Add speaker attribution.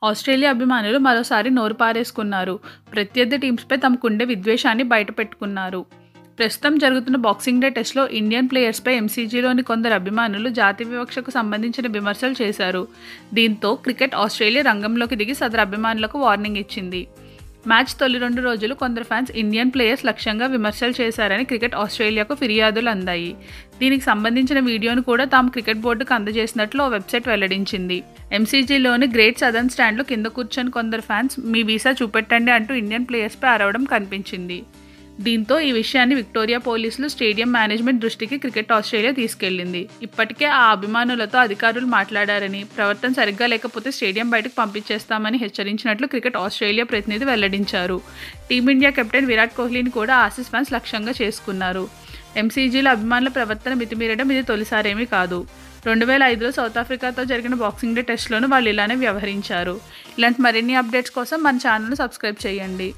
Speaker 1: Australia అభిమానులు మరోసారి నోరు పారేసుకున్నారు. ప్రత్యర్థి టీమ్స్పై తమకుండే విద్వేషాన్ని బయటపెట్టుకున్నారు. ప్రస్తుతం జరుగుతున్న బాక్సింగ్ డే టెస్ట్లో ఇండియన్ ప్లేయర్స్పై ఎంసీజీలోని కొందరు అభిమానులు జాతి వివక్షకు సంబంధించిన విమర్శలు చేశారు. దీంతో క్రికెట్ ఆస్ట్రేలియా రంగంలోకి దిగి సదరు అభిమానులకు వార్నింగ్ ఇచ్చింది. మ్యాచ్ తొలి 2 రోజులు కొందరు ఫ్యాన్స్ ఇండియన్ ప్లేయర్స్ లక్ష్యంగా విమర్శలు చేశారని క్రికెట్ ఆస్ట్రేలియాకు ఫిర్యాదులు అందాయి. దీనికి సంబంధించిన వీడియోను కూడా తాము క్రికెట్ బోర్డుకు అందజేసినట్లు ఓ వెబ్సైట్ వెల్లడించింది. ఎంసీజీలోని గ్రేట్ సదర్న్ స్టాండ్లో కింద కూర్చొని కొందరు ఫ్యాన్స్ మీ వీసా చూపెట్టండి అంటూ ఇండియన్ ప్లేయర్స్పై అరవడం కనిపించింది. దీంతో ఈ విషయాన్ని విక్టోరియా పోలీసులు స్టేడియం మేనేజ్మెంట్ దృష్టికి క్రికెట్ ఆస్ట్రేలియా తీసుకెళ్లింది. ఇప్పటికే ఆ అభిమానులతో అధికారులు మాట్లాడారని, ప్రవర్తన సరిగ్గా లేకపోతే స్టేడియం బయటకు పంపించేస్తామని హెచ్చరించినట్లు క్రికెట్ ఆస్ట్రేలియా ప్రతినిధి వెల్లడించారు. టీమిండియా కెప్టెన్ విరాట్ కోహ్లీని కూడా ఆసీస్ ఫ్యాన్స్ లక్ష్యంగా చేసుకున్నారు. ఎంసీజీలో అభిమానుల ప్రవర్తన మితిమీరడం ఇది తొలిసారేమీ కాదు. 2005లో సౌత్ ఆఫ్రికాతో జరిగిన బాక్సింగ్ డే టెస్ట్లోనూ వాళ్ళు ఇలానే వ్యవహరించారు. ఇలాంటి మరిన్ని అప్డేట్స్ కోసం మన ఛానల్ను సబ్స్క్రైబ్ చేయండి.